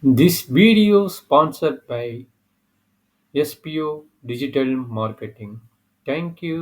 This video sponsored by SPO Digital Marketing. Thank you.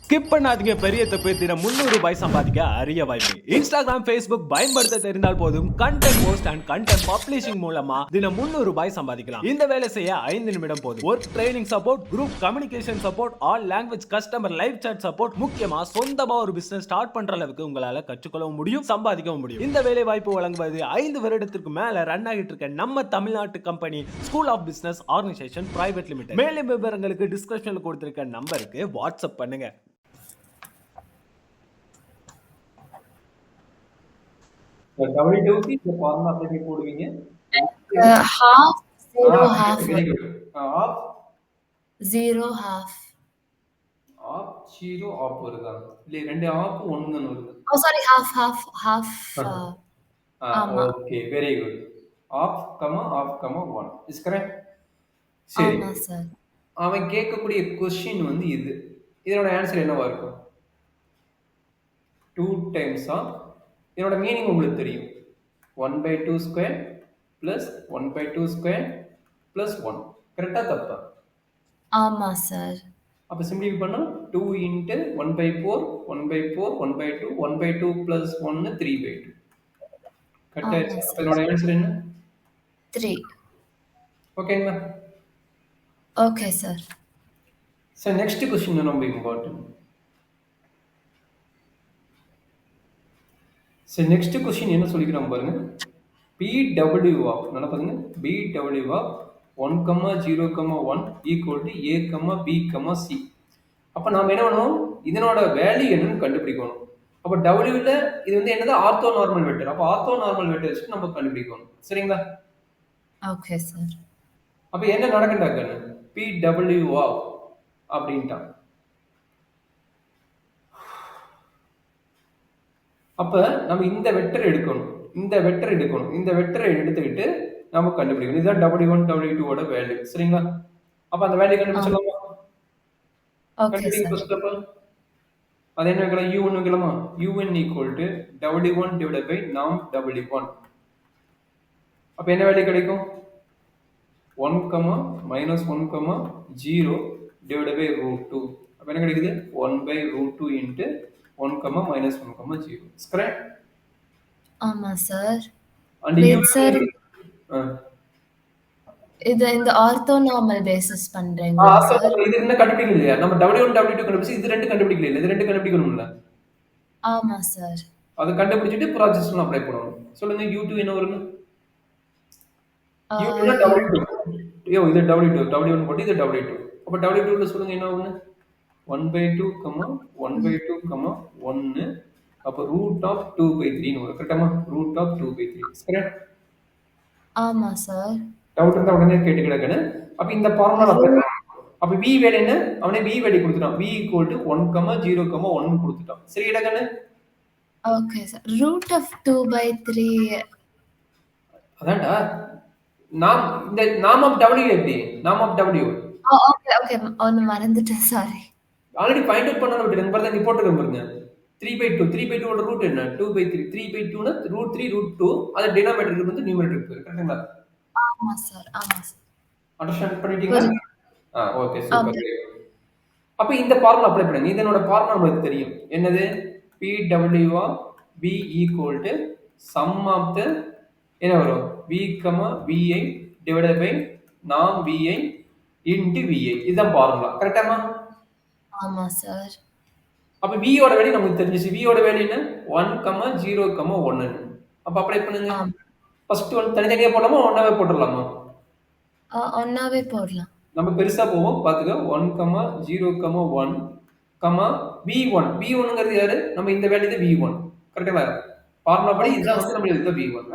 Skip பண்ணாதீங்க பெரிய தப்பு. தினம் 300 ரூபாய் சம்பாதிக்க அரிய வாய்ப்பு. இன்ஸ்டாகிராம், ஃபேஸ்புக் பயன்படுத்த தெரிந்தால் போதும். Content post and content publishing மூலமா தினம் 300 ரூபாய் சம்பாதிக்கலாம். இந்த வேலை செய்ய 5 நிமிடம் போதும். Work training support, group communication support, all language customer live chat support, முக்கியமா சொந்தமா ஒரு பிசினஸ் ஸ்டார்ட் பண்ற அளவுக்கு உங்களால கற்றுக்கொள்ளவும் முடியும், சம்பாதிக்கவும் முடியும். இந்த வேலை வாய்ப்பு வழங்குவது 5 வருடத்திற்கு மேல ரன் ஆகிட்டு இருக்க நம்ம தமிழ்நாட்டு company school of business organisation private limited. மேலும் விவரங்களுக்கு டிஸ்கிரிப்ஷன்ல கொடுத்திருக்க நம்பருக்கு வாட்ஸ்அப் பண்ணுங்க. W2 இந்த ஃபார்முலா எப்படி போடுவீங்க? half, zero, half. Very good. Half, Zero, half. half, zero, half வருதா? இல்ல ரெண்டு half ஒண்ணுன்னு வருது. Oh, sorry, half. ஆமா. Okay, very good. Half, half, 1. Is correct? சரி. ஆமா சார். அவன் கேட்கக்கூடிய கொஸ்டின் வந்து இது. இதோட ஆன்சர் என்னவா இருக்கும்? 2 times இதோட மீனிங் உங்களுக்கு தெரியும். 1/2 ஸ்கொயர் பிளஸ் 1/2 ஸ்கொயர் பிளஸ் 1. கரெக்டா தப்பா? ஆமா சார். அப்ப சிம்பிளிஃபை பண்ணா 2 into 1/4 1/4 1/2 1/2 plus 1 3/2. கரெக்டா? அப்ப இதோட ஆன்சர் என்ன? 3. ஓகேங்களா? Okay sir. So next question ரொம்ப இம்பார்ட்டன்ட். சோ நெக்ஸ்ட் क्वेश्चन என்ன சொல்லிக்கிறோம் பாருங்க. BW of நல்லா பாருங்க. BW of 1, 0, 1 equal to A, B, C. அப்ப நாம என்ன பண்ணணும்? இதனோட வேல்யூ என்னன்னு கண்டுபிடிக்கணும். அப்ப W ல இது வந்து என்னது? Ortho normal vector. அப்ப ஆர்த்தோ நார்மல் வெக்டர் வச்சு நம்ம கண்டுபிடிக்கணும். சரிங்களா? Okay sir. அப்ப என்ன நடக்குதுங்க? PW of அப்படின்ட்டா. அப்ப நம்ம இந்த வெக்டர் எடுக்கணும். இந்த வெக்டர் எடுத்துக்கிட்டு நாம கண்டுபிடிக்கணும். இதுதான் W1 W2 ஓட வேல்யூ. சரிங்களா? அப்ப அந்த வேல்யூ கண்டுபிடிச்சலாமா? Okay sir. First of all அது என்ன வைக்கலாம்? U1 வைக்கலாமா? UN equal to W1 divided by norm W1. அப்ப என்ன வேல்யூ கிடைக்கும்? 1, minus 1, 0 divided by root 2. அப்ப என்ன கிடைக்குது? 1/√2 into 1, minus 1, 0. Is correct? ஆமா சார். And Wait, sir. இது இந்த ஆர்த்தோனார்மல் பேசிஸ் பண்றீங்க சார். இது என்ன கண்டுபிடிக்கலையா? நம்ம W1 W2 கண்டுபிடிச்சு இது ரெண்டு கண்டுபிடிக்கல. இது ரெண்டு கண்டுபிடிக்கணும்ல. ஆமா சார். அது கண்டுபிடிச்சிட்டு ப்ராசஸ்ல அப்ளை பண்ணனும். சொல்லுங்க U2 என்ன வரும்னு? U2 னா W2. இது W2. W1 போட்டு இது W2. அப்ப W2 ல சொல்லுங்க என்ன ஆகும்னு? 1/2, 1/2, 1 அப்ப √2/3 னு வரும். கரெக்ட்டா? √2/3. கரெக்ட்? ஆமா சார். டவுட் இருந்தா உடனே கேட்டு கிடக்கனே. அப்ப இந்த ஃபார்முலா அப்ளை பண்ணனும். அப்ப V வேல்யூ என்ன? அவனே V வேல்யூ கொடுத்துட்டான். V 1, 0, 1 கொடுத்துட்டான். சரிடா கண்ணு? Okay sir. √2/3 அதான்டா. நாம் இந்த நார்ம் ஆஃப் W எப்படி? Norm of W. ஓகே. ஒன்னு மறந்துட்டேன், சாரி. ஆல்ரெடி ஃபைண்ட் அவுட் பண்ணனும். விட்டுங்க பாருங்க, இங்க போட்டுருக்கேன் பாருங்க. 3/2 3/2 ஓட ரூட் என்ன? 2/3 3/2 னா √3 √2 அது டினாமினேட்டருக்கு வந்து நியூமரேட்டருக்கு போயிடும். கரெக்ட்டா? ஆமா சார். அண்டர்ஸ்டாண்ட் பண்ணிட்டீங்களா? Okay super. அப்ப இந்த ஃபார்முலா அப்ளை பண்ணுங்க. இதனோட ஃபார்முலா நமக்கு தெரியும். என்னது? PW of B equal to sum of the என்ன வரும்? V, VI divided by norm VI into VI. இதுதான் ஃபார்முலா. கரெக்ட்டாமா? ஆமா சார். அப்ப V ஓட வேல்யூ நமக்கு தெரிஞ்சிச்சு. V ஓட வேல்யூ என்ன? 1, 0, 1. அப்ப அப்ளை பண்ணுங்க. ஃபர்ஸ்ட் ஒன் தனித்தனியா போடலாமா? ஒண்ணாவே போட்டுறலாமா? ஒண்ணாவே போடலாம். நம்ம பெருசா போவோம். பாத்துக்க. 1, 0, 1, V1. V1ங்கிறது யாரு? நம்ம இந்த வேல்யூ இது V1. கரெக்ட்டா? ஃபார்முலா படி இதுதான் வந்து நம்ம இதுதான் V1.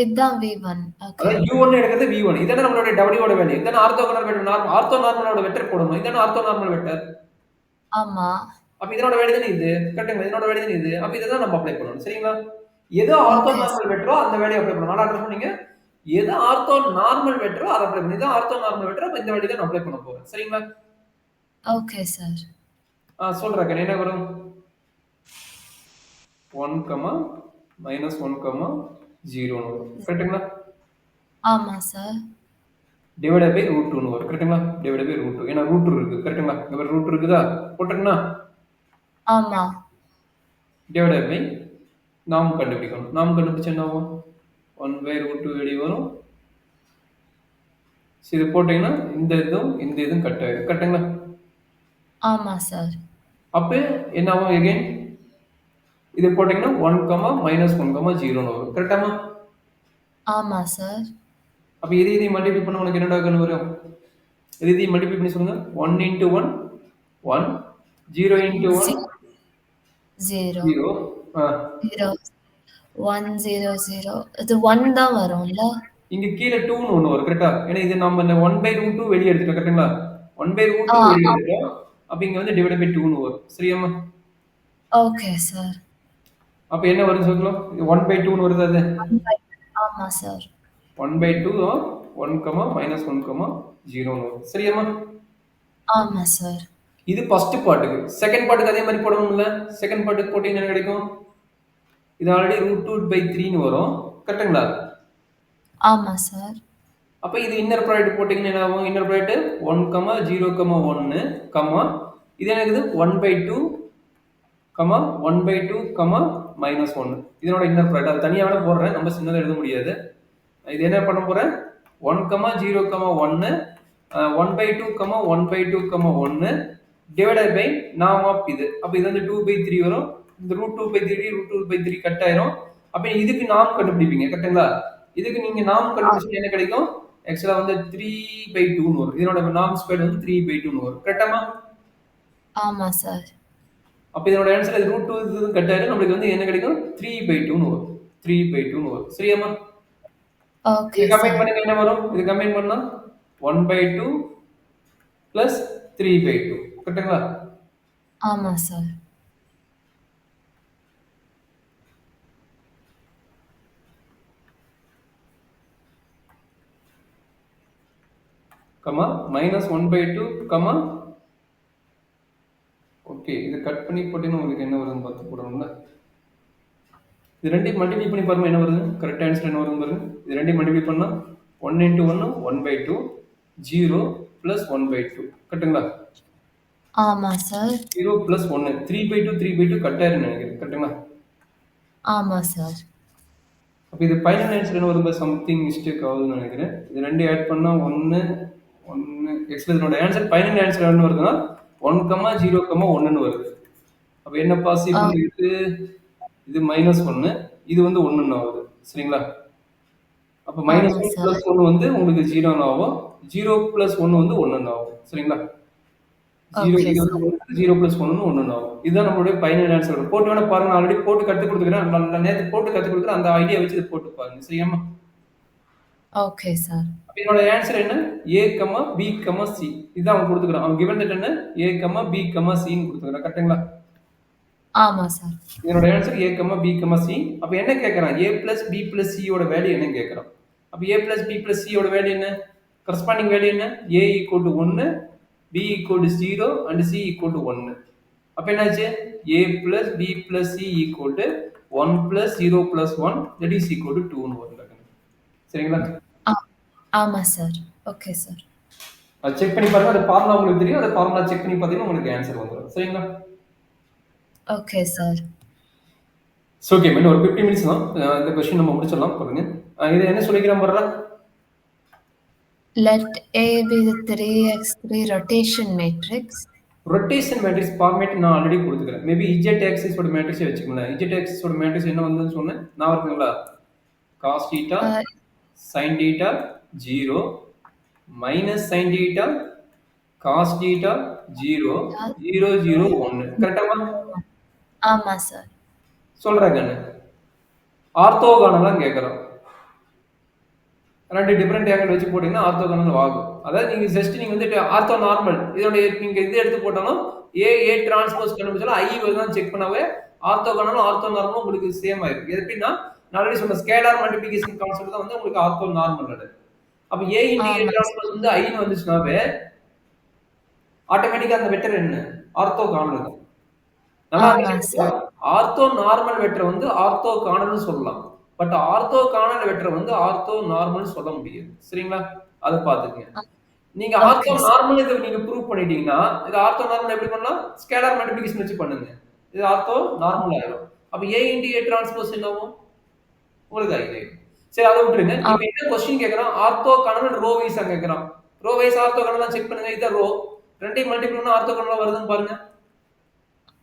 இதுதான் V1. ஓகே. அதாவது U1 எடுக்கிறது V1. இதான நம்மளோட W ஓட வேல்யூ. இதான ஆர்த்தோகனல் வெக்டர். ஆர்த்தோ நார்மலோட வெக்டர் போடணும். இதான ஆர்த்தோ நார்மல் வெக்டர். ஆமா. அப்ப இதனோட வேல்யூ தான இது. கரெக்ட்டா? இதனோட வேல்யூ தான இது. அப்ப இத தான் நம்ம அப்ளை பண்ணனும். சரிங்களா? எது ஆர்த்தோ நார்மல் வெக்டரோ அந்த வேல்யூ அப்ளை பண்ணனும். நல்லா அண்டர்ஸ்டாண்ட் பண்ணீங்க? எது ஆர்த்தோ நார்மல் வெக்டரோ அத அப்ளை பண்ணி. இதான் ஆர்த்தோ நார்மல் வெக்டர். அப்ப இந்த வேல்யூ தான் அப்ளை பண்ண போறேன். சரிங்களா? Okay sir. சொல்றேன். என்ன வரும்? 1, மைனஸ் 1,0 வரும் கரெக்டுங்களா? ஆமா சார். டிவைடட் பை ரூட் 2 வரும் கரெக்டுங்களா? டிவைடட் பை ரூட் 2 ஏன்னா ரூட் 2 இருக்கு கரெக்டுங்களா? இங்க ரூட் இருக்குதா போட்டுருக்கா? ஆமா. டிவைடட் பை நாம் கண்டுபிடிக்கணும். நாம் கண்டுபிடிச்சா என்ன ஆகும்? 1 பை ரூட் 2 வெளியே வரும். இது போட்டீங்கன்னா இந்த இதுவும் கட் ஆயிடும் கரெக்டுங்களா? ஆமா சார். அப்போ என்ன ஆகும் எகைன் இது போட்டீங்கன்னா 1, மைனஸ் 1,0 வரும் கரெக்டாமா? ஆமா சார். அப்போ இதையும் மல்டிப்ளை பண்ண உனக்கு என்னடா கண்ணு வரும்? இதையும் மல்டிப்ளை பண்ணி சொல்லுங்க. 1 into 1 1 0 into 1 0 0 0 1 0 0 இது 1 தான் வரும்ல? இங்க கீழே 2ன்னு ஒன்று வரும் கரெக்டா? ஏன்னா இது நம்ம இந்த 1 பை ரூட் 2 வெளியே எடுத்துட்டோம் கரெக்டுங்களா? 1 பை ரூட் 2 வெளியே எடுத்துட்டோம். அப்போ இங்க வந்து டிவைட் பை 2ன்னு வரும் சரியாம்மா? Okay sir. அப்போ என்ன வரும்னு சொல்லலாம்? 1 பை 2ன்னு வருது அது? ஆமா சார். 1 by 2 or 1, minus 1,0 வரும் சரியாம்மா? ஆமா சார். இது ஃபர்ஸ்ட் பார்ட்டுக்கு. செகண்ட் பார்ட்டுக்கு அதே மாதிரி போடணும்ல? செகண்ட் பார்ட்டுக்கு போட்டீங்கன்னா என்ன கிடைக்கும்? இது ஆல்ரெடி ரூட் 2 பை 3ன்னு வரும் கரெக்டுங்களா? ஆமா சார். அப்போ இது இன்னர் ப்ராடக்ட் போட்டீங்கன்னா என்ன ஆகும்? இன்னர் ப்ராடக்ட் 1, 0, 1 இது என்ன இருக்குது? 1 by 2, 1 by 2, minus 1 இதனோட இன்னர் ப்ராடக்ட். அது தனியாக வேணா போடுறேன், நம்ம சின்னதாக எழுத முடியாது. இது என்ன பண்ண போறேன்? 1, 0, 1 1 by 2, 1 by 2, 1 டிவைடட் பை நாம் ஆஃப் இது. அப்போ இது வந்து 2 by 3 வரும். இந்த root 2 by 3 root 2 by 3 cut ஆயிரும். அப்போ இதுக்கு நாம் கண்டுபிடிப்பீங்க கரெக்டுங்களா? இதுக்கு நீங்க நாம் கண்டுபிடிச்சா என்ன கிடைக்கும்? ஆக்சுவலா வந்து 3 by 2ன்னு வரும். இதனோட நாம் ஸ்கொயர் வந்து 3 by 2ன்னு வரும் கரெக்டாமா? ஆமா சார். அப்போ இதனோட ஆன்சர் இது ரூட் 2 இது கட் ஆயிரும். நமக்கு வந்து என்ன கிடைக்கும்? 3 by 2ன்னு வரும். 3 by 2ன்னு வரும் சரியாமா? ஓகே இது கம்பைன் சார். பண்ணீங்க என்ன வரும்? இது கம்பைன் பண்ணா 1 by 2 plus 3 by 2 கரெக்ட்டுங்களா? ஆமா sir. Comma minus 1 by 2 comma okay இது கட் பண்ணி போட்டீங்கன்னா உங்களுக்கு என்ன வருதுன்னு பார்த்து போடணும்ல. இது ரெண்டையும் மல்டிப்ளை பண்ணி பாருங்க என்ன வருது? கரெக்ட் ஆன்சர் என்ன வருது பாருங்க. இது ரெண்டையும் மல்டிப்ளை பண்ணா 1 into 1 1 by 2 0 plus 1 by 2 கரெக்ட்டுங்களா? ஆமா சார். 0 plus 1 3 by 2 3 by 2 கட் ஆயிருன்னு நினைக்கிறேன் கரெக்ட்டுங்களா? ஆமா சார். அப்போ இது ஃபைனல் ஆன்சர் என்ன வருது? சம்திங் மிஸ்டேக் ஆகுதுன்னு நினைக்கிறேன். இது ரெண்டையும் ஆட் பண்ணா 1 எக்ஸ்ல இதனோட ஆன்சர் ஃபைனல் ஆன்சர் என்ன வருதுன்னா 1, 0, 1ன்னு வருது. அப்போ என்ன பாசிபிள் இருக்கு? இது மைனஸ் 1 இது வந்து 1ன்னு ஆகுது சரிங்களா? அப்போ மைனஸ் 1 பிளஸ் 1 வந்து உங்களுக்கு 0ன்னு ஆகும். 0 பிளஸ் 1 வந்து 1ன்னு ஆகும் சரிங்களா? 0 பிளஸ் 1 ஆகும். இதுதான் நம்மளுடைய ஃபைனல் ஆன்சர். போட்டு வேணா பாருங்க, ஆல்ரெடி போட்டு கற்றுக் கொடுத்துக்கிறேன். நான் நேற்று போட்டு கற்றுக் கொடுக்குறேன். அந்த ஐடியா வச்சு இதை போட்டு பாருங்க சரியாமா? Okay sir. இதனோட ஆன்சர் என்ன? A, B, C இதுதான் அவங்க கொடுத்துக்கிறான். அவங்க கிவன் தட் என்ன? A, B, Cன்னு கொடுத்துக்கிறான் கரெக்ட்டுங்களா? ஆமா சார். இதனோட ஆன்சர் A, B, C. அப்ப என்ன கேக்குறான்? A plus B plus C யோட வேல்யூ என்ன கேக்குறான்? அப்ப A plus B plus C யோட வேல்யூ என்ன? கரஸ்பாண்டிங் வேல்யூ என்ன? A equal to 1, B equal to 0 and C equal to 1. அப்ப என்னாச்சு? A plus B plus C equal to 1 plus 0 plus 1 that is equal to 2 ன்னு வரும். சரிங்களா? ஆமா sir. Okay sir. அது செக் பண்ணி பாருங்க. அந்த ஃபார்முலா உங்களுக்கு தெரியும். அந்த ஃபார்முலா செக் பண்ணி பார்த்தீங்கன்னா உங்களுக்கு ஆன்சர் வந்துடும். சரிங்களா? Okay sir. ஓகே இன்னும் ஒரு 50 மினிட்ஸ் தான். இந்த क्वेश्चन நம்ம முடிச்சிடலாம் பாருங்க. இது என்ன சொல்லிக்கிறேன் பாருங்க. Let A be the 3x3 rotation matrix. Rotation matrix format நான் ஆல்ரெடி கொடுத்துக்கிறேன். மேபி z ஆக்சிஸ் ஓட மேட்ரிக்ஸை வச்சுக்கலாம். z ஆக்சிஸ் ஓட மேட்ரிக்ஸ் என்ன வந்ததுன்னு சொன்னேன். நான் இருக்குங்களா? cos θ sin θ 0 minus sin θ cos θ 0 0 0 1 கரெக்டாமா? ஆமா சார். சொல்றேன். ஆர்த்தோகனலா கேக்குறோம். ரெண்டு டிஃபரெண்ட் ஆங்கிள் வச்சு போட்டீங்கன்னா ஆர்த்தோகனல் ஆகும். அதாவது நீங்க ஜஸ்ட் நீங்க வந்து ஆர்த்தோ நார்மல் இதோட நீங்க இது எடுத்து போட்டாலும் ஏ டிரான்ஸ்போஸ் கண்டுபிடிச்சாலும் ஐ தான் செக் பண்ணாவே ஆர்த்தோகனலும் ஆர்த்தோ நார்மலும் உங்களுக்கு சேம் ஆயிருக்கு. எப்படின்னா நான் ஆல்ரெடி சொன்ன ஸ்கேலார் மல்டிப்ளிகேஷன் கான்செப்ட் தான் வந்து உங்களுக்கு ஆர்த்தோ நார்மல். அப்ப ஏ இன்டு ஏ டிரான்ஸ்போஸ் வந்து ஐன்னு வந்துச்சுனாவே ஆட்டோமேட்டிக்கா அந்த வெக்டர் என்ன? ஆர்த்தோகனல் தான். நல்லா ஆர்த்தோ நார்மல் வெக்டர் வந்து ஆர்த்தோ காணல்னு சொல்லலாம். பட் ஆர்த்தோ காணல் வெக்டர் வந்து ஆர்த்தோ நார்மல் சொல்ல முடியாது. சரிங்களா? அதை பார்த்துக்கங்க. நீங்க ஆர்த்தோ ஓகே சார். நார்மல் இதை நீங்க ப்ரூவ் பண்ணிட்டீங்கன்னா இது ஆர்த்தோ நார்மல் எப்படி பண்ணலாம்? ஸ்கேலார் மல்டிப்ளிகேஷன் வச்சு பண்ணுங்க. இது ஆர்த்தோ நார்மல் ஆயிடும். அப்ப ஏ இன்டு ஏ டிரான்ஸ்போஸ் என்னவும் உங்களுக்கு ஐடியா. சரி, அதை விட்டுருங்க. இப்ப என்ன கொஸ்டின் கேக்குறான்? ஆர்த்தோ கனல் ரோ வைஸா கேக்குறான். ரோ வைஸ் ஆர்த்தோ கனல் செக் பண்ணுங்க. இத ரோ ரெண்டையும் மல்டிப்ளை பண்ணா ஆர்த்தோ கனல் வருதுன்னு பாருங்க.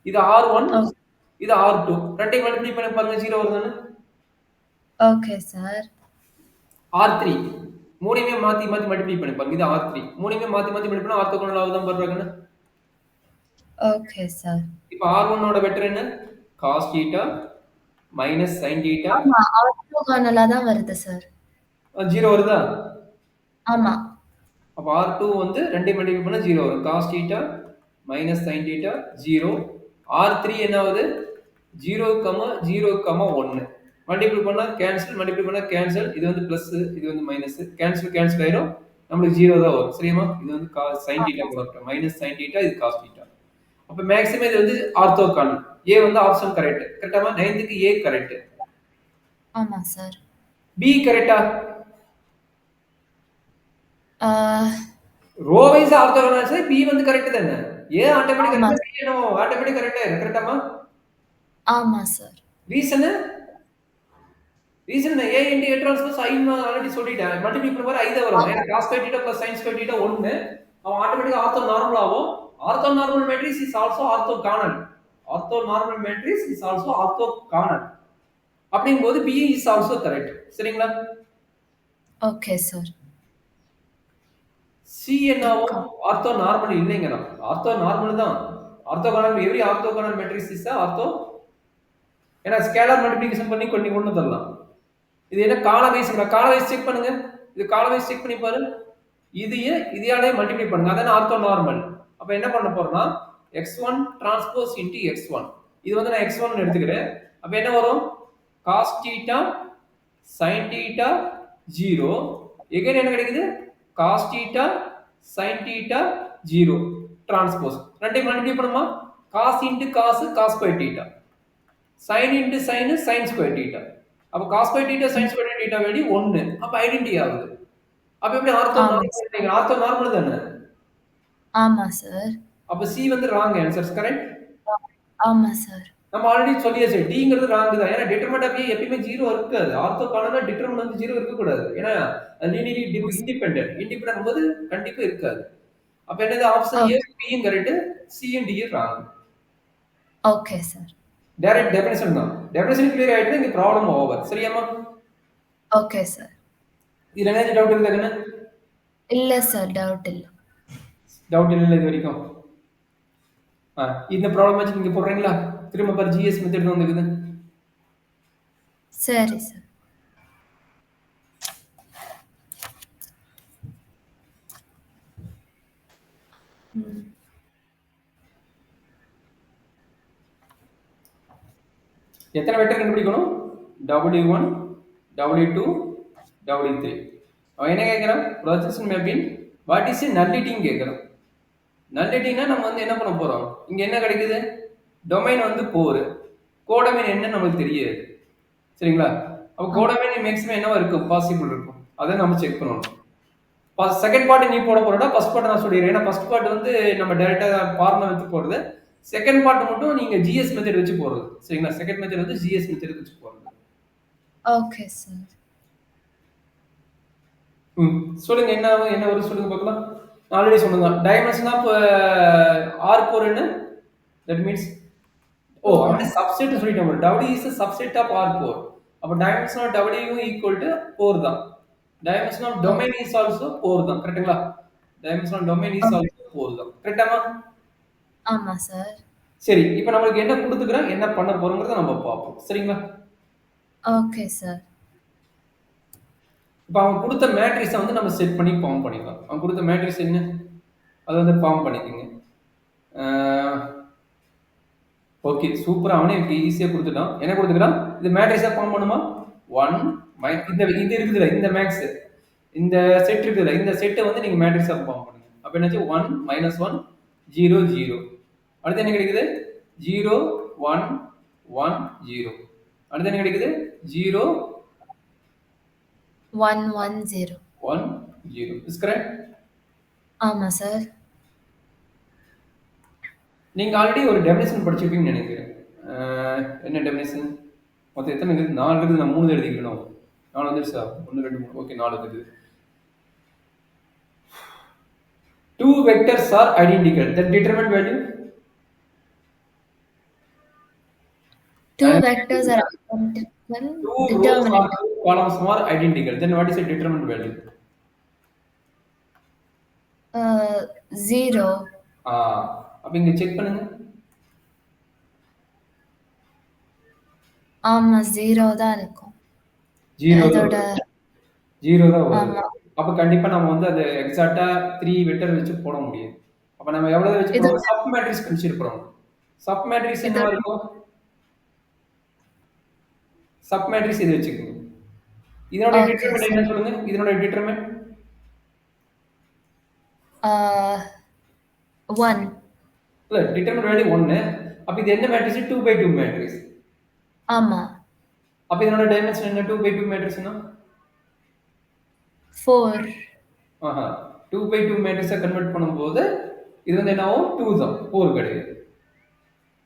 இது R1 இது R2 ரெண்டையும் மல்டிப்ளை பண்ணி பாருங்க 0 வருதுன்னு. Okay sir. R3 மூணையுமே மாத்தி மாத்தி மல்டிப்ளை பண்ணி பாருங்க. இது R3 மூணையுமே மாத்தி மாத்தி மல்டிப்ளை பண்ணா ஆர்த்தோ கனல் ஆகுதுன்னு பாருங்க. Okay sir. இப்ப R1 ஓட வெக்டர் என்ன? cos θ minus sin θ. ஆமா, ஆர்த்தோகோனலா தான் வருது சார். 0 வருதா? ஆமா. அப்ப R2 வந்து ரெண்டையும் மல்டிப்ளை பண்ணா 0 வரும். cos θ minus sin θ 0. R3 என்ன ஆகுது? 0, 0, 1. மல்டிப்ளை பண்ணா கேன்சல், மல்டிப்ளை பண்ணா கேன்சல். இது வந்து பிளஸ், இது வந்து மைனஸ். கேன்சல் கேன்சல் ஆயிடும். நமக்கு 0 தான் வரும். சரியா? இது வந்து sin θ கொடுத்துட்டோம். மைனஸ் sin θ, இது cos θ. அப்ப மேக்ஸிமம் இது வந்து ஆர்த்தோகானல். A வந்து ஆப்ஷன் கரெக்ட். கரெக்டாமா? 9th க்கு A கரெக்ட். ஆமா சார். B கரெக்ட்டா? ரோ வைஸ் ஆர்த்தோகோனல் சை B வந்து கரெக்ட் தானே? A automatic correct. B என்னோ ஆட்டோமேட்டிக் கரெக்ட்டா இருக்கு. கரெக்டாமா? ஆமா sir. Reason A into A transpose I நான் ஆல்ரெடி சொல்லிட்டேன். மல்டிப்ளை பண்ணும்போது I தான் வரும். ஏன்னா cos θ plus sin θ 1. அவன் ஆட்டோமேட்டிக்கா ஆர்த்தோ நார்மல் ஆகும். Orthonormal matrix is also orthogonal. Orthonormal matrix is also orthogonal. அப்படிங்கும்போது B இஸ் ஆல்சோ கரெக்ட். சரிங்களா? Okay sir. C என்னவும் ஆர்த்தோ நார்மல் இல்லைங்கடா. ஆர்த்தோ நார்மல் தான். Orthogonal every orthogonal matrix is ortho. ஏன்னா scalar multiplication பண்ணி கொண்டு தரலாம். இது என்ன கால வைஸ்ங்கடா? கால வைஸ் செக் பண்ணுங்க. இது கால வைஸ் செக் பண்ணி பாரு. இதையாலே மல்டிப்ளை பண்ணுங்க. அதான ஆர்த்தோ நார்மல். அப்ப என்ன பண்ண போறோம்னா x1 டிரான்ஸ்போஸ் into x1. இது வந்து நான் x1 ன்னு எடுத்துக்கிறேன். அப்ப என்ன வரும்? cos θ sin θ 0. again என்ன கிடைக்குது? cos θ sin θ 0 transpose. ரெண்டையும் மல்டிப்ளை பண்ணுமா? cos into cos cos square θ. sin into sin sin square θ. அப்ப cos square θ sin square θ value 1. அப்ப ஐடென்டிட்டி ஆகுது. அப்ப எப்படி ஆர்த்தோ நார்மல்? ஆர்த்தோ நார்மல் தானே? ஆமா சார். அப்ப C வந்து ராங் ஆன்சர்ஸ். கரெக்ட்? ஆமா சார். நம்ம ஆல்ரெடி சொல்லியாச்சு Dங்கிறது ராங் தான். ஏன்னா டிட்டர்மினன்ட் ஆஃப் A எப்பவுமே 0 இருக்காது. ஆர்த்தோகானல்னா டிட்டர்மினன்ட் வந்து 0 இருக்க கூடாது. ஏன்னா லீனியர்லி இண்டிபெண்டன்ட் போது கண்டிப்பா இருக்காது. அப்ப என்னது? ஆப்ஷன் A B யும் correct, C and D wrong. Okay sir. Direct definition தான். டெஃபினிஷன் கிளியர் ஆயிடுது, இங்க ப்ராப்ளம் ஓவர். சரியாமா? Okay sir. இதுல என்ன டவுட் இருக்குதாங்க? இல்ல சார், டவுட் இல்ல. டவுட் இல்ல இது வரைக்கும். இந்த ப்ராப்ளம் வச்சு நீங்க போடுறீங்களா? திரும்ப பாரு GS மெத்தட் தான் வந்துக்குது. சரி சார். எத்தனை வெக்டர் கண்டுபிடிக்கணும்? W1 W2 W3. அவன் என்ன கேட்கிறான்? ப்ரொஜெக்ஷன் மேப்பிங் வாட் இஸ் நல்லிட்டின்னு கேட்கிறான். நல்லிட்டினா நம்ம வந்து என்ன பண்ண போறோம்? இங்க என்ன கிடைக்குது? டொமைன் வந்து 4. கோடமைன் என்ன நமக்கு தெரியாது. சரிங்களா? அப்ப கோடமைன் மேக்ஸிமம் என்னவா இருக்கும்? பாசிபிள் இருக்கும். அதை நம்ம செக் பண்ணணும். செகண்ட் பார்ட் நீ போட போறடா, ஃபர்ஸ்ட் பார்ட் நான் சொல்லிடுறேன். ஏன்னா ஃபர்ஸ்ட் பார்ட் வந்து நம்ம டைரக்டா ஃபார்முலா வச்சு போறது. செகண்ட் பார்ட் மட்டும் நீங்க GS மெத்தட் வச்சு போறது. சரிங்களா? செகண்ட் மெத்தட் வந்து GS மெத்தட் வச்சு போறது. Okay sir. சொல்லுங்க என்ன வரும் சொல்லுங்க பார்க்கலாம். நான் ஆல்ரெடி சொன்னேன். டைமென்ஷன் ஆஃப் R4 என்ன? தட் மீன்ஸ் அவனே சப்செட் சொல்லிட்டோம். W is a subset of R4. அப்ப dimension of W equal to 4 தான். Dimension of domain is also 4 தான். கரெக்ட்டுங்களா? Dimension of domain is also 4 தான். கரெக்ட்டாமா? ஆமா சார். சரி, இப்போ நமக்கு என்ன கொடுத்துக்கறோம், என்ன பண்ண போறோம்ங்கறத நம்ம பாப்போம். சரிங்களா? Okay sir. இப்போ அவன் கொடுத்த மேட்ரிக்ஸை வந்து நம்ம செட் பண்ணி ஃபார்ம் பண்ணிக்கலாம். அவன் கொடுத்த மேட்ரிக்ஸ் என்ன? அதை வந்து ஃபார்ம் பண்ணிக்கோங்க. ஓகே, சூப்பராக அவனே ஈஸியாக கொடுத்துட்டான். என்ன கொடுத்துக்கிறான்? இது மேட்ரிக்ஸாக ஃபார்ம் பண்ணுமா? 1 இது இருக்குதுல்ல, இந்த மேக்ஸ் இந்த செட் இருக்குதுல்ல, இந்த செட்டை வந்து நீங்கள் மேட்ரிக்ஸாக ஃபார்ம் பண்ணுங்க. அப்போ என்னாச்சு? 1 -1 0 0. அடுத்து என்ன கிடைக்குது? 0 1 1 0. அடுத்து என்ன கிடைக்குது 0 1 1 0. 1 0. Is correct? ஆமா சார். நீங்க ஆல்ரெடி ஒரு டெஃபினிஷன் படிச்சிருப்பீங்கன்னு நினைக்கிறேன். என்ன டெஃபினிஷன்? மொத்தம் எத்தனை இருக்குது? 4 இருக்குது. நான் 3 எழுதிக்கணும். 4 வந்துருச்சா? 1 2 3. ஓகே 4 இருக்குது. Two vectors are identical. That determinant value? Two vectors are identical. Two rows or Determinant. two columns are identical. Then what is the determinant value? 0. அப்ப இங்க செக் பண்ணுங்க. ஆமா 0 தான் இருக்கும். 0 அதோட 0 தான் வரும். ஆமா. அப்ப கண்டிப்பா நம்ம வந்து அது எக்ஸாக்ட்டா 3 வெக்டர் வச்சு போட முடியும். அப்ப நம்ம எவ்வளவு வச்சு போடுறோம்? Sub matrix consider sub matrix என்ன இருக்கும்? சப் மேட்ரிக்ஸ் இது வச்சுக்கோங்க. இதனோட டிட்டர்மினன்ட் என்ன சொல்லுங்க? இதனோட டிட்டர்மினன்ட் 1. இல்ல டிட்டர்மினன்ட் வேல்யூ 1. அப்ப இது என்ன மேட்ரிக்ஸ்? 2/2 மேட்ரிக்ஸ். ஆமா. அப்ப இதனோட டைமென்ஷன் என்ன? 2/2 மேட்ரிக்ஸ்னா 4. 2/2 மேட்ரிக்ஸை கன்வெர்ட் பண்ணும்போது இது வந்து என்ன ஆகும்? 2 தான், 4 கிடையாது.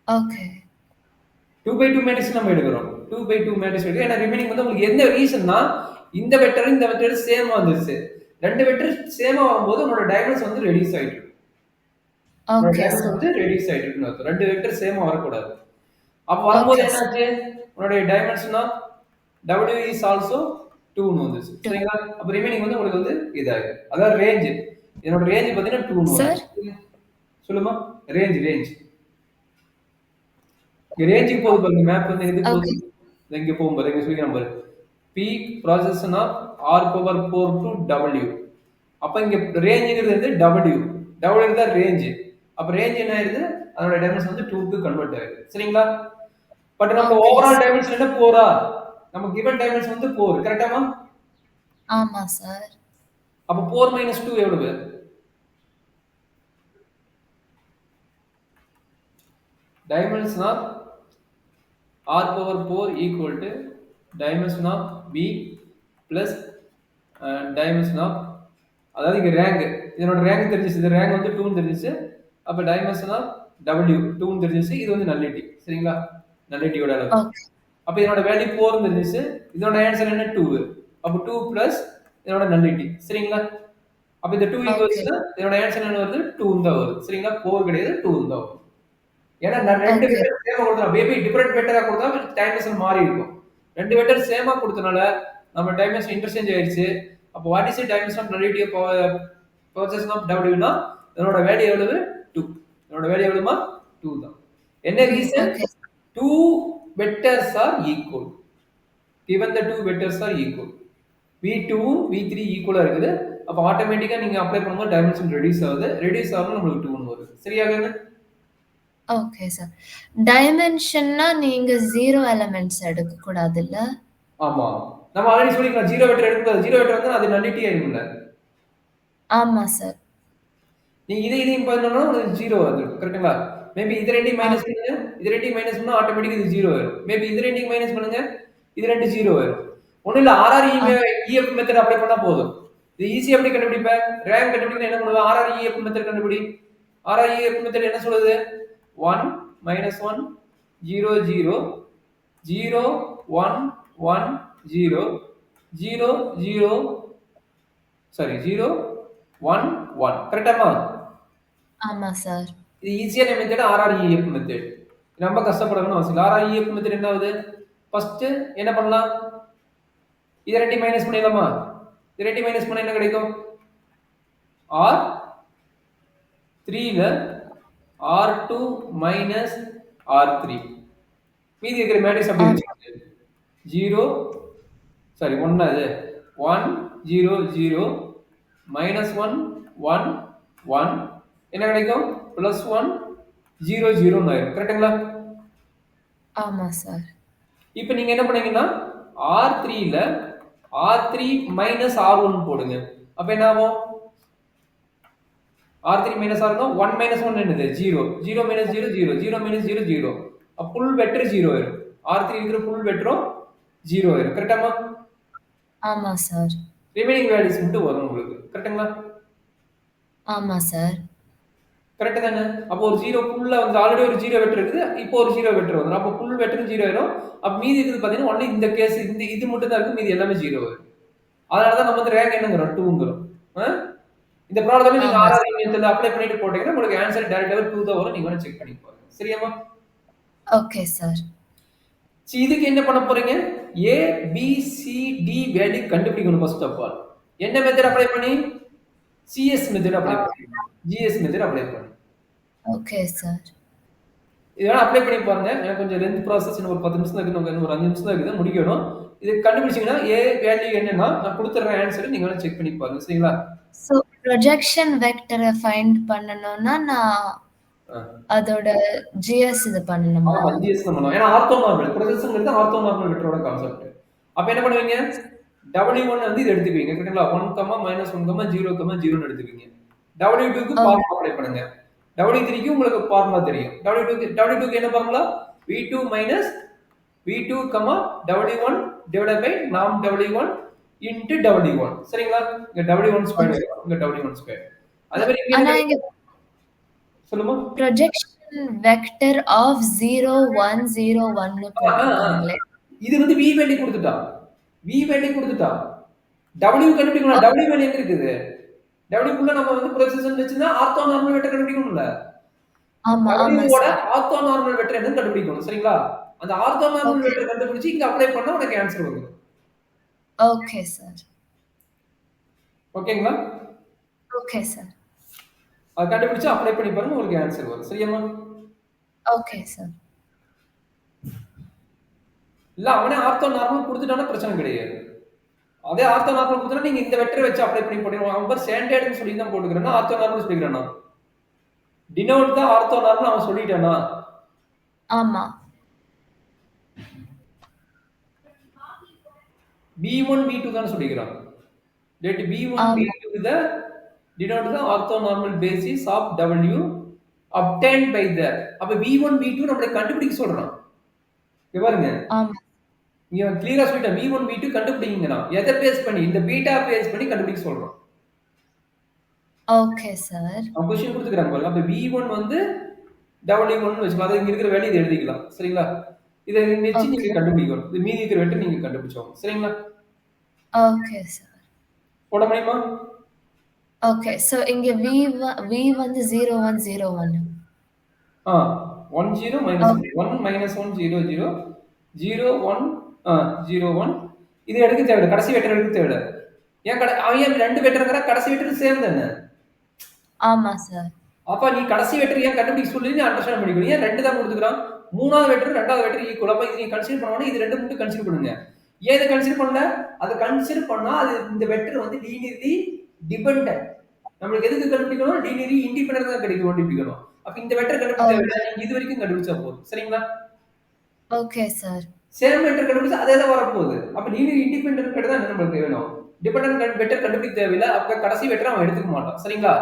ஓகே. 2/2 மேட்ரிக்ஸ் நம்ம எடுக்கிறோம். 2/2 மேட்ரிக்ஸ் எடுக்க ஏன்னா ரிமைனிங் வந்து உங்களுக்கு எந்த ரீசன்னா இந்த வெக்டர் இந்த வெக்டர் சேமா வந்துருச்சு. ரெண்டு வெக்டர் சேமா வரும்போது உங்களோட டைமென்ஷன் வந்து ரெடியூஸ் ஆயிட்டு. ஓகே வந்து ரெடியூஸ் ஆயிட்டு இருக்குன்னு அர்த்தம். ரெண்டு வெக்டர் சேமா வரக்கூடாது. அப்ப வரும்போது என்னாச்சு? உங்களுடைய dimension of W is also 2 னு வந்துச்சு. சரிங்களா? அப்ப ரிமைனிங் வந்து உங்களுக்கு வந்து இதாயிடும். அதாவது ரேஞ்ச். இதனோட ரேஞ்ச் பாத்தீங்கன்னா 2 னு வந்துச்சு. சொல்லுமா? ரேஞ்ச். இங்க ரேஞ்சுக்கு போகுது பாருங்க. மேப் வந்து எதுக்கு போகுது? இங்க போகும் பாருங்க. இங்க சொல்லிக்கிறேன் பாருங்க. P projection of R⁴ to W. அப்ப இங்க ரேஞ்சுங்கிறது வந்து W தான் ரேஞ்ச். அப்ப ரேஞ்ச் என்ன ஆயிருது? அதோட டைமென்ஷன் வந்து 2 க்கு கன்வெர்ட் ஆயிருது. சரிங்களா? பட் நம்ம ஓவரால் டைமென்ஷன் என்ன 4 நம்ம given டைமென்ஷன் வந்து 4. கரெக்ட்டாமா? ஆமா சார். அப்ப 4 - 2 எவ்வளவு? Dimension of R⁴ equal to dimension of B plus dimension of அதாவது இங்க ரேங்க் இதனோட ரேங்க் தெரிஞ்சிச்சு. இந்த ரேங்க் வந்து 2 னு தெரிஞ்சிச்சு. அப்ப டைமென்ஷன் ஆஃப் W 2 னு தெரிஞ்சிச்சு. இது வந்து நல்லிட்டி. சரிங்களா? நல்லிட்டியோட அளவு. அப்ப இதனோட வேல்யூ 4 னு தெரிஞ்சிச்சு. இதனோட ஆன்சர் என்ன? 2. அப்ப 2 பிளஸ் இதனோட நல்லிட்டி. சரிங்களா? அப்ப இந்த 2 ஈக்குவல்ஸ்னா இதனோட ஆன்சர் என்ன வருது? 2 தான் வருது. சரிங்களா? 4 கிடையாது, 2 தான் வருது. ஏன்னா நான் ரெண்டு வெக்டர் சேமா கொடுத்தா மேபி டிஃபரண்ட் வெக்டரா கொடுத்தா டைமென்ஷன் மாறி இருக்கும். ரெண்டு வெக்டர் சேமா கொடுத்தனால நம்ம டைமென்ஷன் இன்டர்சேஞ்ச் ஆயிருச்சு. அப்ப what is the dimension of nullity of projection of W னா இதனோட வேல்யூ எவ்வளவு? 2. இதனோட வேல்யூ எவ்வளவுமா? 2 தான். என்ன reason? 2 vectors are equal. Given the 2 vectors are equal. V2 V3 ஈக்குவலா இருக்குது. அப்ப ஆட்டோமேட்டிக்கா நீங்க அப்ளை பண்ணும்போது டைமென்ஷன் ரெடியூஸ் ஆகுது. ரெடியூஸ் ஆகும்போது நமக்கு 2 னு வருது. சரியாங்க? Okay sir. டைமென்ஷன்னா நீங்க 0 எலிமெண்ட்ஸ் எடுக்க கூடாதுல்ல? ஆமா. நம்ம ஆல்ரெடி சொல்லிக்கலாம் 0 வெக்டர் எடுக்க கூடாது. 0 வெக்டர் வந்து அது நல்லிட்டி ஆயிரும்ல. ஆமா சார். நீங்க இதையும் பண்ணனும்னா உங்களுக்கு 0 வந்துரும். கரெக்ட்டா? மேபி இது ரெண்டையும் மைனஸ் பண்ணுங்க. இது ரெண்டையும் மைனஸ் பண்ணா ஆட்டோமேட்டிக்கா இது 0 ஆயிரும். மேபி இது ரெண்டையும் மைனஸ் பண்ணுங்க. இது ரெண்டு 0 ஆயிரும். ஒண்ணு இல்ல RREF மெத்தட் அப்ளை பண்ணா போதும். இது ஈஸியா எப்படி கண்டுபிடிப்ப? ரேங்க் கண்டுபிடிக்க என்ன பண்ணுவ? RREF மெத்தட் கண்டுபிடி. RREF மெத்தட் என்ன சொல்லுது? 1 - 1 0 0 0 1 1 0 0 0 சாரி 0 1 1. கரெக்ட்டாமா? ஆமா சார். இது ஈஸியான மெத்தட் RREF மெத்தட். ரொம்ப கஷ்டப்படணும் அவசியம் இல்ல. RREF மெத்தட் என்ன ஆகுது? ஃபர்ஸ்ட் என்ன பண்ணலாம்? இது ரெண்டையும் மைனஸ் பண்ணிடலாமா? இது ரெண்டையும் மைனஸ் பண்ணா என்ன கிடைக்கும்? R3 ல R2 minus R3. மீதி இருக்கிற மேட்ரிக்ஸ் அப்படி வச்சுக்கோங்க. 0 சாரி 1 அது 1 0 0 -1 1 1 என்ன கிடைக்கும்? +1 0 0 னு ஆயிடும். கரெக்ட்டுங்களா? ஆமா சார். இப்போ நீங்க என்ன பண்ணீங்கன்னா R3 ல R3 minus R1 போடுங்க. அப்ப என்ன ஆகும்? R3 minus R1 1 - 1 என்னது? 0 0 - 0 0 0 - 0 0. ஃபுல் வெக்டர் 0 ஆயிரும். R3 இருக்கிற ஃபுல் வெக்டரும் 0 ஆயிரும். கரெக்டாமா? ஆமா சார். ரிமைனிங் வேல்யூஸ் மட்டும் வரும் உங்களுக்கு. கரெக்ட்டுங்களா? ஆமா சார். கரெக்ட் தானே? அப்போ ஒரு 0 ஃபுல்லா வந்து ஆல்ரெடி ஒரு 0 வெக்டர் இருக்குது. இப்போ ஒரு 0 வெக்டர் வந்துரும். அப்போ ஃபுல் வெக்டரும் 0 ஆயிரும். அப்ப மீதி இருக்குது பாத்தீங்கன்னா ஒன்லி இந்த கேஸ் இது மட்டும் தான் இருக்கு. மீதி எல்லாமே 0 வரும். அதனால தான் நம்ம வந்து ரேங்க் என்னங்கிறோம் 2ங்கிறோம். இந்த ப்ராப்ளமே நீங்க ஆமா ஆர்ஆர் சார். மெத்தட்ல அப்ளை பண்ணிட்டு போட்டீங்கன்னா உங்களுக்கு ஆன்சர் டைரக்டாவே 2 தான் வரும். நீங்க வேணா செக் பண்ணி பாருங்க. சரியாமா? Okay sir. இதுக்கு என்ன பண்ண போறீங்க? A B C D value கண்டுபிடிக்கணும் ஃபர்ஸ்ட் ஆஃப் ஆல். என்ன மெத்தட் அப்ளை பண்ணி? CS மெத்தட் அப்ளை பண்ணி. GS மெத்தட் அப்ளை பண்ணி. Okay sir. இதெல்லாம் அப்ளை பண்ணி பாருங்க. எனக்கு கொஞ்சம் லென்த் ப்ராசஸ் இன்னும் ஒரு 10 நிமிஷம் தான் இருக்கு. இன்னும் ஒரு 5 நிமிஷம் தான் இருக்குது முடிக்கணும். இது கண்டுபிடிச்சீங்கன்னா A வேல்யூ என்னன்னா நான் கொடுத்துற ஆன்சர் நீங்க வேணா செக் பண்ணி பாருங்க. சரிங்களா? சோ ப்ரொஜெக்ஷன் வெக்டரை ஃபைண்ட் பண்ணனும்னா நான் அதோட GS இது பண்ணணுமா? ஆமா GS தான் பண்ணணும். ஏன்னா ஆர்த்தோனார்மல் ப்ரொஜெக்ஷன்ங்கிறது ஆர்த்தோனார்மல் வெக்டரோட கான்செப்ட். அப்ப என்ன பண்ணுவீங்க? W1 வந்து இது எடுத்துக்குவீங்க. கரெக்ட்டா? 1, -1, 0, 0 ன்னு எடுத்துக்குவீங்க. W2 க்கு ஃபார்முலா அப்ளை பண்ணுங்க. W3 க்கு உங்களுக்கு ஃபார்முலா தெரியும். W2 க்கு என்ன formula? V2 V2, W1 divided by norm W1 into W1. சரிங்களா? இங்க W1 ஸ்கொயர் வரும். இங்க W1 ஸ்கொயர். அதே மாதிரி ஆனா இங்க சொல்லுமா? ப்ரொஜெக்ஷன் வெக்டர் ஆஃப் 0 1 0 1 னு போட்டுருக்காங்களே. இது வந்து V வேல்யூ கொடுத்துட்டா. V வேல்யூ கொடுத்துட்டா. W கண்டுபிடிக்கணும். W வேல்யூ எங்க இருக்குது? W குள்ள நம்ம வந்து ப்ரொஜெக்ஷன் வெச்சுனா ஆர்த்தோனார்மல் வெக்டர் கண்டுபிடிக்கணும்ல. ஆமா ஆமா W ஓட சார். ஆர்த்தோனார்மல் வெக்டர் என்னன்னு கண்டுபிடிக்கணும். சரிங்களா? அந்த ஆர்த்தோனார்மல் வெக்டர் கண்டுபிடிச்சு இங்க அப்ளை பண்ணா உனக்கு ஆன்சர் வரும். Okay sir. ஓகேங்களா? Okay sir. அது கண்டுபிடிச்சு அப்ளை பண்ணி பாருங்க உங்களுக்கு ஆன்சர் வரும். சரியாமா? Okay sir. இல்ல அவனே ஆர்த்தோனார்மல் கொடுத்துட்டானா பிரச்சனை கிடையாது. அதே ஆர்த்தோனார்மல் கொடுத்தா நீங்க இந்த வெக்டரை வச்சு அப்ளை பண்ணி போடுங்க. அவன் பேர் ஸ்டாண்டர்ட்னு சொல்லி தான் போட்டுக்கறேன்னா ஆர்த்தோனார்மல் சொல்லிக்கறானா? டினோட் தான் ஆர்த்தோனார்மல் அவன் சொல்லிட்டானா? ஆமா. B1 B2 தான் சொல்லிக்கறான். Let B1 B2 the denote the orthonormal basis of W obtained by the அப்ப V1 V2 நம்மளை கண்டுபிடிக்க சொல்றான். இங்க பாருங்க. ஆமா. இங்க கிளியரா சொல்லிட்டேன். V1 V2 கண்டுபிடிங்கறான். எதை பேஸ் பண்ணி? இந்த பீட்டா பேஸ் பண்ணி கண்டுபிடிக்க சொல்றான். Okay sir. நான் क्वेश्चन கொடுத்துக்கறேன் பாருங்க. அப்ப V1 வந்து W1 னு வெச்சுக்கலாம். அது இங்க இருக்கிற வேல்யூ இத எழுதிக்கலாம். சரிங்களா? இத வெச்சு நீங்க கண்டுபிடிக்கணும். இது மீதி இருக்கிற வெக்டர் நீங்க கண்டுபிடிச்சோம். சரிங்களா? Okay sir. போட முடியுமா? ஓகே. சோ இங்க V வந்து 0 1 0 1. 1 0 -1 1 -1 0 0 0 1 0 1 இது எடுக்க தேவை. கடைசி வெக்டர் எடுக்க தேவை. ஏன் அவன் ரெண்டு வெக்டர்ங்கற கடைசி வெக்டர் சேம் தானே? ஆமா சார். அப்ப நீ கடைசி வெக்டர் ஏன் கண்டுபிடிக்க சொல்லி நீ அண்டர்ஸ்டாண்ட் பண்ணிக்கணும். ஏன் ரெண்டு தான் கொடுத்துக்கறான்? மூணாவது வெக்டர் ரெண்டாவது வெக்டர் ஈக்குவல். அப்ப இது நீ கன்சிடர் பண்ணனும். இது ரெண்டு மட்டும் கன்சிடர் பண்ணுங்க. ஏன் இத கன்சிடர் பண்ணல? அத கன்சிடர் பண்ணா அது இந்த வெக்டர் வந்து லீனியர்லி டிபெண்டன்ட். நமக்கு எதுக்கு கண்டுபிடிக்கணும்? லீனியர்லி இன்டிபெண்டன்ட் தான் கண்டுபிடிக்கணும். அப்ப இந்த வெக்டர் கண்டுபிடிக்க தேவையில்லை. நீங்க இது வரைக்கும் கண்டுபிடிச்சா போதும். சரிங்களா? Okay sir. சேம் வெக்டர் கண்டுபிடிச்சா அதே தான் வரப்போகுது. அப்ப லீனியர் இன்டிபெண்டன்ட் வெக்டர் தான் நமக்கு வேணும். டிபெண்டன்ட் வெக்டர் கண்டுபிடிக்க தேவையில்லை. அப்ப கடைசி வெக்டர் அவன் எடுத்துக்க மாட்டான். சரிங்களா?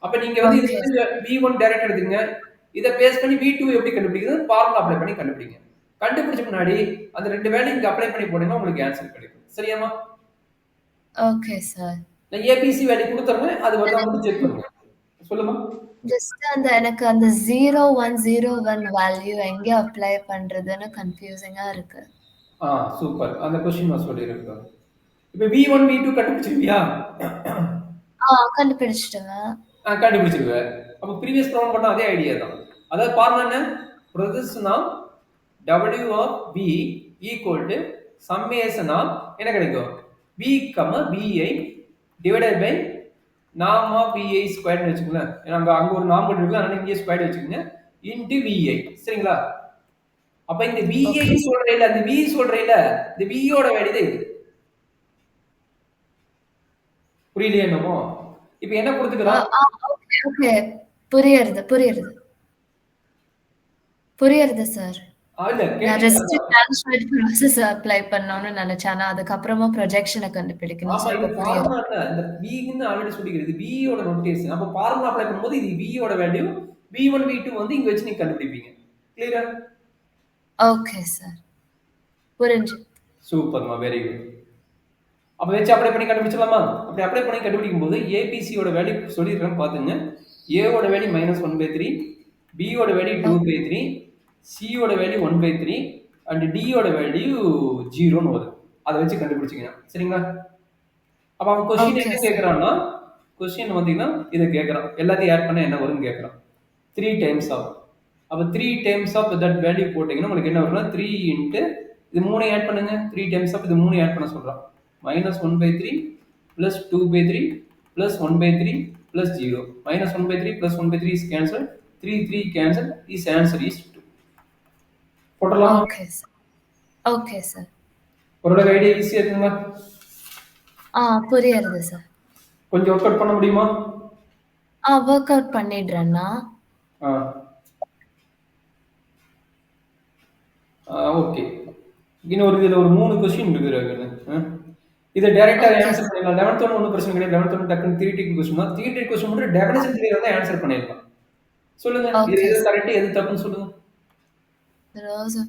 அப்ப நீங்க வந்து இது V1 டைரக்ட் எடுத்துங்க. இத பேஸ் பண்ணி V2 எப்படி கண்டுபிடிக்கிறது? ஃபார்முலா அப்ளை பண்ணி கண்டுபிடிங்க. கண்டுபிடிச்ச முன்னாடி அந்த ரெண்டு வேல்யூ இங்க அப்ளை பண்ணி போடுங்க உங்களுக்கு ஆன்சர் கிடைக்கும். சரியாமா? Okay sir. நான் ABC வேல்யூ கொடுத்துறேன். அது வந்து செக் பண்ணுங்க. சொல்லுமா? ஜஸ்ட் எனக்கு அந்த 0 1 0 1 வேல்யூ எங்க அப்ளை பண்றதுன்னு கன்ஃபியூசிங்கா இருக்கு. சூப்பர். அந்த क्वेश्चन நான் சொல்லிருக்கேன். இப்போ V1 V2 கண்டுபிடிச்சிருவியா? கண்டுபிடிச்சிட்டேங்க. கண்டுபிடிச்சிருவே. அப்ப previous ப்ராப்ளம் பண்ண அதே ஐடியா தான். அதாவது ஃபார்முலா என்ன? Projection of W of V equal to summation of என்ன கிடைக்கும்? V, VI divided by norm of VI squared னு வெச்சுக்கோங்க. ஏன்னா அங்க ஒரு norm போட்டுருக்கு. அதனால இங்கே ஸ்கொயர் வெச்சுக்கோங்க. into VI. சரிங்களா? அப்ப இந்த VI சொல்றேல, அந்த V சொல்றேல, இந்த V யோட வேல்யூ இது. புரியலையா என்னமோ? இப்போ என்ன கொடுத்துக்கறான்? ஓகே புரியுது சார். நான் ரெஸ்ட் ட்ரான்ஸ்ஃபர் ப்ராசஸ் அப்ளை பண்ணனும்னு நினைச்சேன். அதுக்கு அப்புறமா ப்ரொஜெக்ஷனை கண்டுபிடிக்கணும். ஆமா இது ஃபார்முலா இல்ல. இந்த V ன்னு ஆல்ரெடி சொல்லிக்கிறது. V யோட நோட்டேஷன். அப்ப ஃபார்முலா அப்ளை பண்ணும்போது இது V யோட வேல்யூ V1 V2 வந்து இங்க வெச்சு நீங்க கண்டுபிடிப்பீங்க. கிளியரா? Okay sir. புரிஞ்சு. சூப்பர்மா, வெரி குட். அப்ப வச்சு அப்ளை பண்ணி கண்டுபிடிச்சிடலாமா? அப்படி அப்ளை பண்ணி கண்டுபிடிக்கும் போது ஏபிசியோட வேல்யூ சொல்லிடுறேன் பாத்துங்க. ஏவோட வேல்யூ -1/3, பியோட வேல்யூ 2/3, சியோட வேல்யூ 1/3 அண்ட் டியோட வேல்யூ 0ன்னு வரும். அதை வச்சு கண்டுபிடிச்சிக்கலாம். சரிங்களா? அப்ப அவன் கொஸ்டின் ஓகே என்ன சார். கேட்கறான்னா, கொஸ்டின் பார்த்தீங்கன்னா இதை கேட்கறான். எல்லாத்தையும் ஆட் பண்ண என்ன வரும்னு கேட்கறான். 3 டைம்ஸ் ஆஃப். அப்ப 3 டைம்ஸ் ஆஃப் தட் வேல்யூ போட்டீங்கன்னா உங்களுக்கு என்ன வரும்னா 3 இன்ட்டு இது 3 ஆட் பண்ணுங்க. 3 டைம்ஸ் ஆஃப் இது 3 ஆட் பண்ண சொல்றான். -1/3 plus 2/3 plus 1/3 plus 0. -1/3 plus 1/3 is cancelled. 3 cancelled. This answer is 2. போடலாம். Okay sir. Okay sir. ஒரு ஐடியா ஈஸியா இருக்குங்களா? புரியுது சார். கொஞ்சம் ஒர்க் அவுட் பண்ண முடியுமா? ஒர்க் அவுட் பண்ணிடுறேன்னா. ஓகே. இன்னொரு இதுல ஒரு 3 கொஸ்டின் இருக்குது. இதை டைரக்டா ஆன்சர் பண்ணிடலாம். 11th ஒன்று ஒன்றும் பிரச்சனை கிடையாது. 11th ஒன்று டக்குன்னு தியரிட்டிக்கல் கொஸ்டின் தான். தியரிட்டிக்கல் கொஸ்டின் மட்டும் டெஃபினிஷன் கிளியர் வந்து ஆன்சர் பண்ணிடலாம். சொல்லுங்க, இது எது கரெக்ட் எது தப்புன்னு சொல்லுங்க. The rows of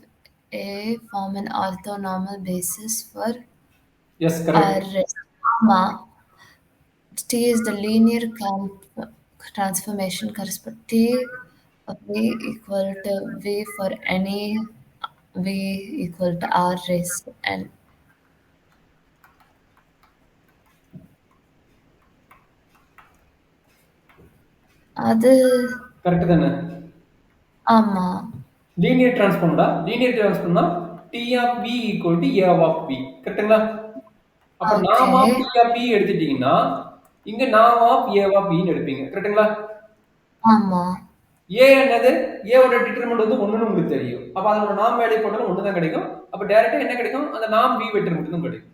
A form an orthonormal basis for S, correct. arrays. ஆமா. T is the linear transformation corresponding T of V equal to V for any V equal to R raised to N. அது correct தானே? ஆமா. Linear டிரான்ஸ்ஃபார்ம்டா. Linear டிரான்ஸ்ஃபார்ம்னா T of V equal to A of V. கரெக்ட்டுங்களா? அப்ப நாம் of T of V எடுத்துட்டீங்கன்னா இங்க நாம் ஆஃப் A of V ன்னு எடுப்பீங்க. கரெக்ட்டுங்களா? ஆமா. A என்னது? A ஓட டிட்டர்மினன்ட் வந்து 1ன்னு உங்களுக்கு தெரியும். அப்ப அதோட நாம் வேல்யூ போட்டாலும் 1 தான் கிடைக்கும். அப்ப டைரக்டா என்ன கிடைக்கும்? அந்த நாம் V வெக்டர் மட்டும் தான் கிடைக்கும்.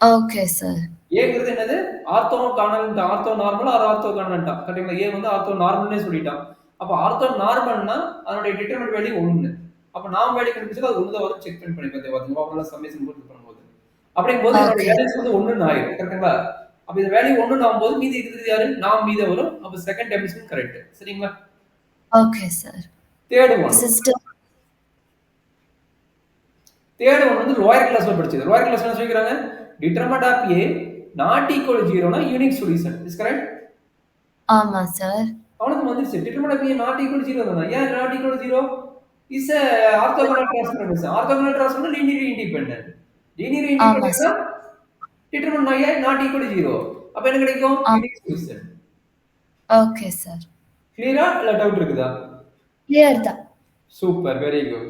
Okay sir. ஏங்கிறது என்னது? Orthogonal, orthonormal or ஆர்த்தோ கானல்டா. கரெக்ட்டுங்களா? ஏ வந்து ஆர்த்தோ நார்மல்னே சொல்லிட்டான். அப்ப ஆர்த்தோ நார்மல்னா அதோட டிட்டர்மினன்ட் வேல்யூ 1. அப்ப நாம் வேல்யூ கண்டுபிடிச்சா அது 1 தான் வரும். செக் பண்ணி பாத்தீங்க. ஓவரால் சம்மேஷன் போட்டு பண்ணும்போது அப்படிங்கும்போது அதோட வேல்யூஸ் வந்து 1ன்னு ஆயிடும். கரெக்ட்டுங்களா? அப்ப இந்த வேல்யூ 1ன்னு ஆகும்போது மீதி இருக்கிறது யாரு? நாம் மீத வரும். அப்ப செகண்ட் டெஃபினிஷன் கரெக்ட். சரிங்களா? Okay sir. Third one. System. Third one வந்து லோயர் கிளாஸ்ல படிச்சது. லோயர் கிளாஸ்ல என்ன சொல்லிக்கிறாங்க? determinant of A not equal to 0 னா யூனிக் சொல்யூஷன். Is correct? ஆமா சார். அவனுக்கு வந்துருச்சு. determinant of A not equal to 0 தானா? ஏன் not equal to 0? is a orthogonal transformation. Orthogonal transformation linearly independent. Linearly independent determinant of A not equal to 0. அப்ப என்ன கிடைக்கும்? Unique solution. Okay sir. கிளியரா இல்ல டவுட் இருக்குதா? கிளியர் தான். Super, very good.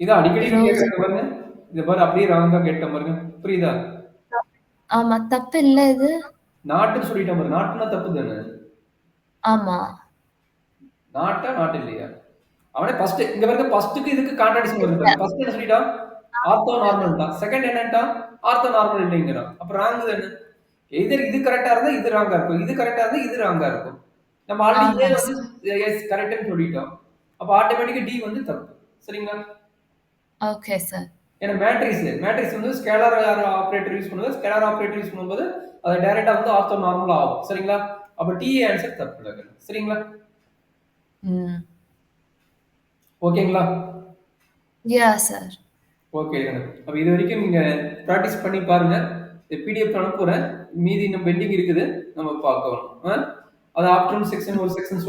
இது அடிக்கடி கேக்குறது பாருங்க. இத பாரு, அப்படியே ராங்கா கேட்ட பாருங்க. புரியுதா? ஆமா, தப்பு இல்ல இது. நாட்னு சொல்லிட்டேன் பாரு. நாட்னா தப்பு தானே? ஆமா. நாட்டா நாட் இல்லையா? அவனே ஃபர்ஸ்ட் இங்க பாருங்க, ஃபர்ஸ்ட்க்கு இதுக்கு கான்ட்ராடிக்ஷன் வருது. ஃபர்ஸ்ட் என்ன சொல்லிட்டான்? ஆர்த்தோ நார்மல்டா. செகண்ட் என்னட்டா? ஆர்த்தோ நார்மல் இல்லைங்கறான். அப்ப ராங் தானே? எதர் இது கரெக்ட்டா இருந்தா இது ராங்கா இருக்கும். இது கரெக்ட்டா இருந்தா இது ராங்கா இருக்கும். நம்ம ஆல்ரெடி ஏ வந்து எஸ் கரெக்ட்னு சொல்லிட்டோம். அப்ப ஆட்டோமேட்டிக்கா டி வந்து தப்பு. சரிங்களா? Okay sir. ஏன்னா மேட்ரிக்ஸ் வந்து ஸ்கேலார் ஆபரேட்டர் யூஸ் பண்ணும்போது, ஸ்கேலார் ஆபரேட்டர் யூஸ் பண்ணும்போது அது டைரக்டா வந்து ஆர்த்தோ நார்மல் ஆகும். சரிங்களா? அப்ப டி ஆன்சர் தப்பு இல்ல. சரிங்களா? ஓகேங்களா? யா சார். ஓகே. அப்ப இது வரைக்கும் நீங்க பிராக்டிஸ் பண்ணி பாருங்க. பிடிஎஃப் அனுப்புறேன். மீதி இன்னும் பெண்டிங் இருக்குது, நம்ம பார்க்கலாம். அது ஆஃப்டர்நூன் செக்ஷன் ஒரு செக்ஷன்